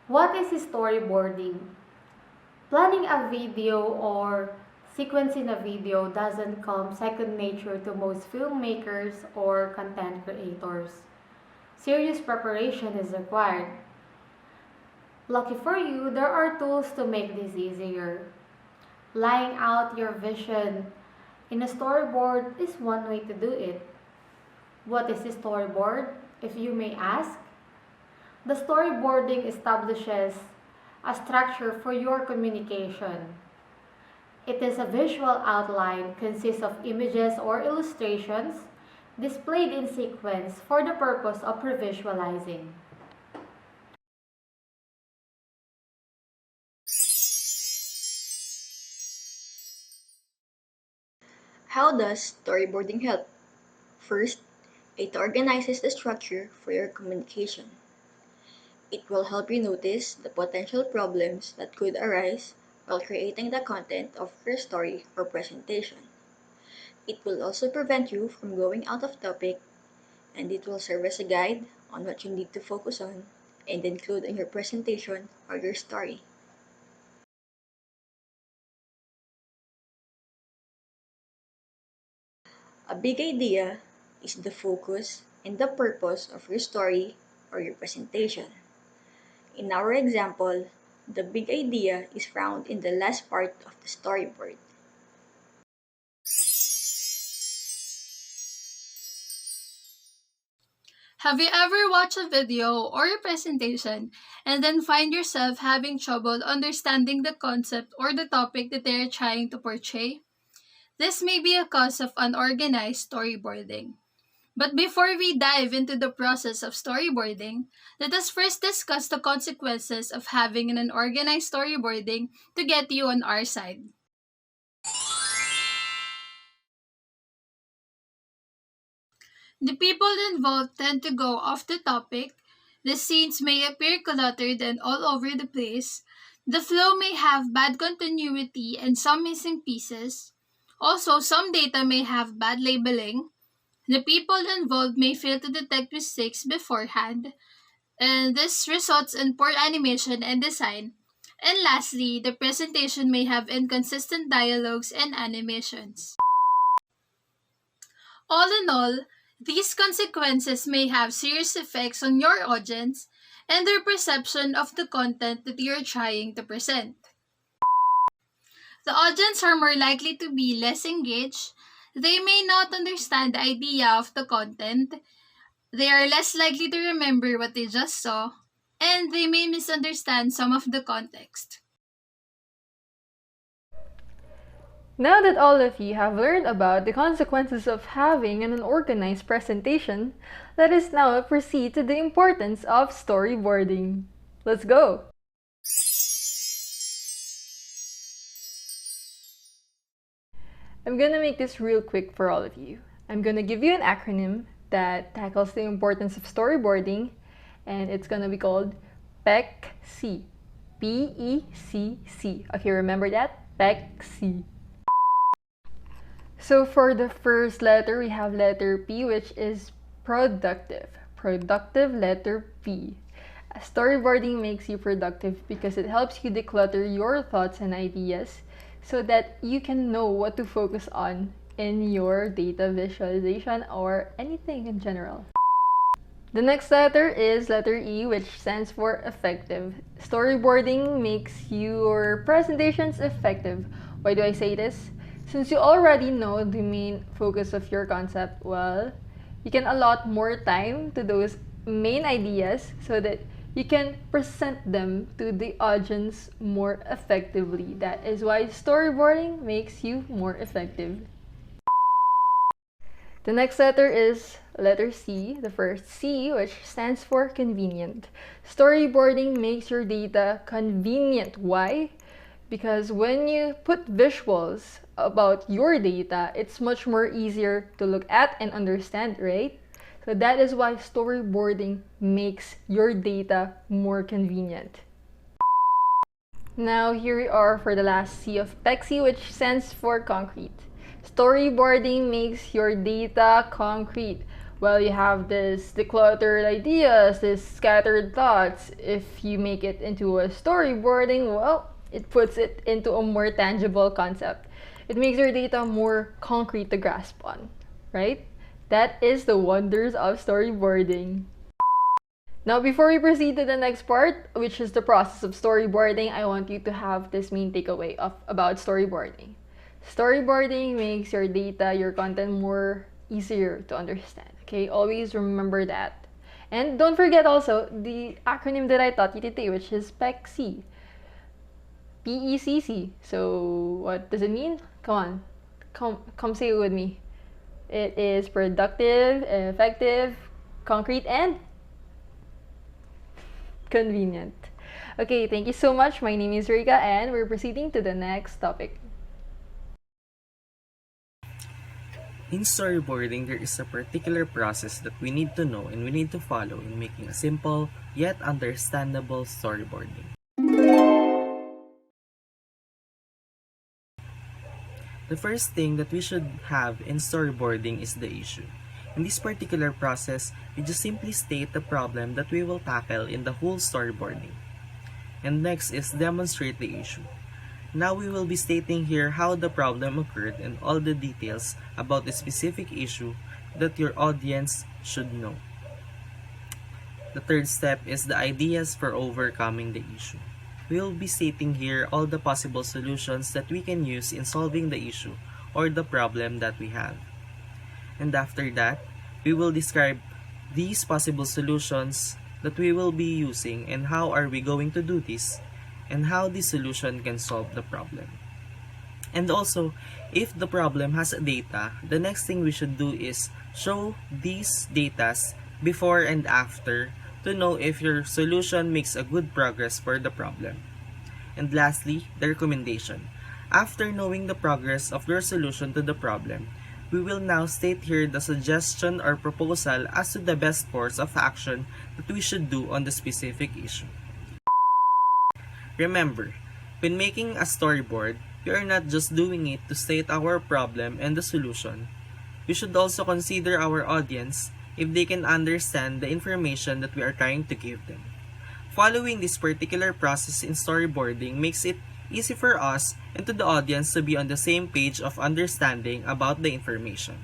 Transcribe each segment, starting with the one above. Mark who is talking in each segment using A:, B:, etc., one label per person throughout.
A: What is storyboarding? Planning a video or sequencing a video doesn't come second nature to most filmmakers or content creators. Serious preparation is required. Lucky for you, there are tools to make this easier. Laying out your vision in a storyboard is one way to do it. What is a storyboard, if you may ask? The storyboarding establishes a structure for your communication. It is a visual outline consists of images or illustrations displayed in sequence for the purpose of revisualizing.
B: How does storyboarding help? First, it organizes the structure for your communication. It will help you notice the potential problems that could arise while creating the content of your story or presentation. It will also prevent you from going out of topic, and it will serve as a guide on what you need to focus on and include in your presentation or your story. A big idea is the focus and the purpose of your story or your presentation. In our example, the big idea is found in the last part of the storyboard.
C: Have you ever watched a video or a presentation and then find yourself having trouble understanding the concept or the topic that they are trying to portray? This may be a cause of unorganized storyboarding. But before we dive into the process of storyboarding, let us first discuss the consequences of having an unorganized storyboarding to get you on our side. The people involved tend to go off the topic, the scenes may appear cluttered and all over the place, the flow may have bad continuity and some missing pieces. Also, some data may have bad labeling. The people involved may fail to detect mistakes beforehand, and this results in poor animation and design. And lastly, the presentation may have inconsistent dialogues and animations. All in all, these consequences may have serious effects on your audience and their perception of the content that you're trying to present. The audience are more likely to be less engaged. They may not understand the idea of the content. They are less likely to remember what they just saw, and they may misunderstand some of the context.
D: Now that all of you have learned about the consequences of having an unorganized presentation, let us now proceed to the importance of storyboarding. Let's go! I'm gonna make this real quick for all of you. I'm gonna give you an acronym that tackles the importance of storyboarding, and it's gonna be called PECC. P-E-C-C. Okay, remember that? PECC. So for the first letter, we have letter P, which is productive. Productive letter P. Storyboarding makes you productive because it helps you declutter your thoughts and ideas so that you can know what to focus on in your data visualization or anything in general. The next letter is letter E, which stands for effective. Storyboarding makes your presentations effective. Why do I say this? Since you already know the main focus of your concept, well, you can allot more time to those main ideas so that you can present them to the audience more effectively. That is why storyboarding makes you more effective. The next letter is letter C, the first C, which stands for convenient. Storyboarding makes your data convenient. Why? Because when you put visuals about your data, it's much more easier to look at and understand, right? So that is why storyboarding makes your data more convenient. Now here we are for the last C of PECC, which stands for concrete. Storyboarding makes your data concrete. Well, you have this decluttered ideas, this scattered thoughts. If you make it into a storyboarding, well, it puts it into a more tangible concept. It makes your data more concrete to grasp on, right? That is the wonders of storyboarding. Now, before we proceed to the next part, which is the process of storyboarding, I want you to have this main takeaway about storyboarding. Storyboarding makes your data, your content more easier to understand. Okay, always remember that. And don't forget also the acronym that I taught you today, which is PECC. PECC. So, what does it mean? Come on, come say it with me. It is productive, effective, concrete, and convenient. Okay, thank you so much. My name is Reika, and we're proceeding to the next topic.
E: In storyboarding, there is a particular process that we need to know and we need to follow in making a simple yet understandable storyboarding. The first thing that we should have in storyboarding is the issue. In this particular process, we just simply state the problem that we will tackle in the whole storyboarding. And next is demonstrate the issue. Now we will be stating here how the problem occurred and all the details about the specific issue that your audience should know. The third step is the ideas for overcoming the issue. We will be stating here all the possible solutions that we can use in solving the issue or the problem that we have. And after that, we will describe these possible solutions that we will be using and how are we going to do this and how this solution can solve the problem. And also, if the problem has data, the next thing we should do is show these datas before and after to know if your solution makes a good progress for the problem. And lastly, the recommendation. After knowing the progress of your solution to the problem, we will now state here the suggestion or proposal as to the best course of action that we should do on the specific issue. Remember, when making a storyboard, we are not just doing it to state our problem and the solution. We should also consider our audience if they can understand the information that we are trying to give them. Following this particular process in storyboarding makes it easy for us and to the audience to be on the same page of understanding about the information.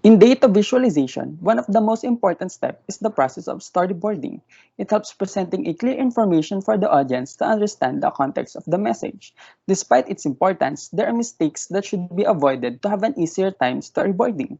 F: In data visualization, one of the most important steps is the process of storyboarding. It helps presenting a clear information for the audience to understand the context of the message. Despite its importance, there are mistakes that should be avoided to have an easier time storyboarding.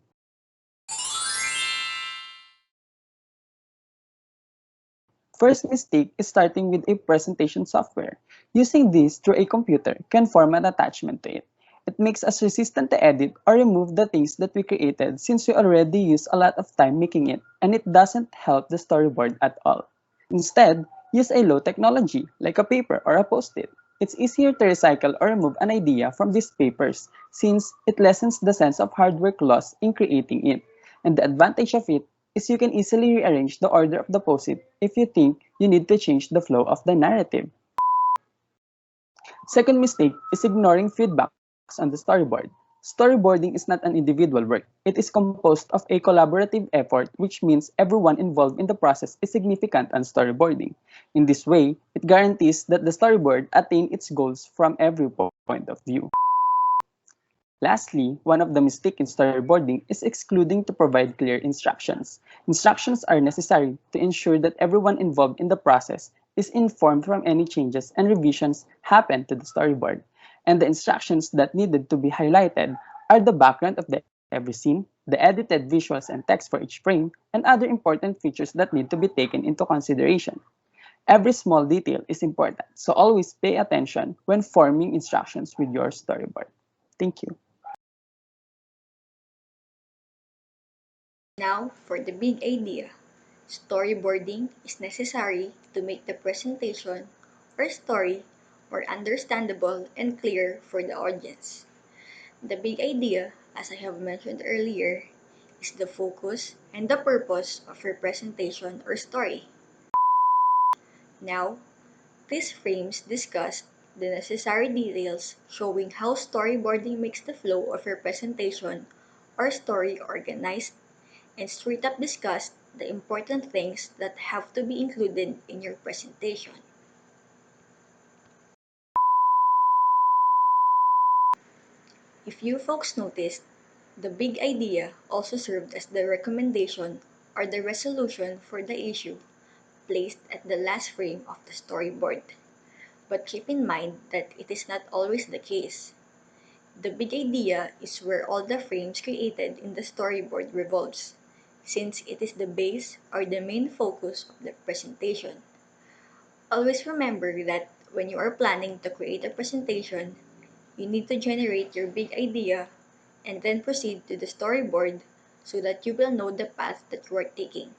F: First mistake is starting with a presentation software. Using this through a computer can form an attachment to it. It makes us resistant to edit or remove the things that we created since we already use a lot of time making it and it doesn't help the storyboard at all. Instead, use a low technology like a paper or a post-it. It's easier to recycle or remove an idea from these papers since it lessens the sense of hard work lost in creating it. And the advantage of it is you can easily rearrange the order of the post-it if you think you need to change the flow of the narrative. Second mistake is ignoring feedbacks on the storyboard. Storyboarding is not an individual work. It is composed of a collaborative effort, which means everyone involved in the process is significant on storyboarding. In this way, it guarantees that the storyboard attain its goals from every point of view. Lastly, one of the mistakes in storyboarding is excluding to provide clear instructions. Instructions are necessary to ensure that everyone involved in the process is informed from any changes and revisions happen to the storyboard. And the instructions that needed to be highlighted are the background of every scene, the edited visuals and text for each frame, and other important features that need to be taken into consideration. Every small detail is important, so always pay attention when forming instructions with your storyboard. Thank you.
B: Now for the big idea. Storyboarding is necessary to make the presentation or story more understandable and clear for the audience. The big idea, as I have mentioned earlier, is the focus and the purpose of your presentation or story. Now, these frames discuss the necessary details showing how storyboarding makes the flow of your presentation our story organized, and straight up discuss the important things that have to be included in your presentation. If you folks noticed, the big idea also served as the recommendation or the resolution for the issue placed at the last frame of the storyboard. But keep in mind that it is not always the case. The big idea is where all the frames created in the storyboard revolves, since it is the base or the main focus of the presentation. Always remember that when you are planning to create a presentation, you need to generate your big idea and then proceed to the storyboard so that you will know the path that you are taking.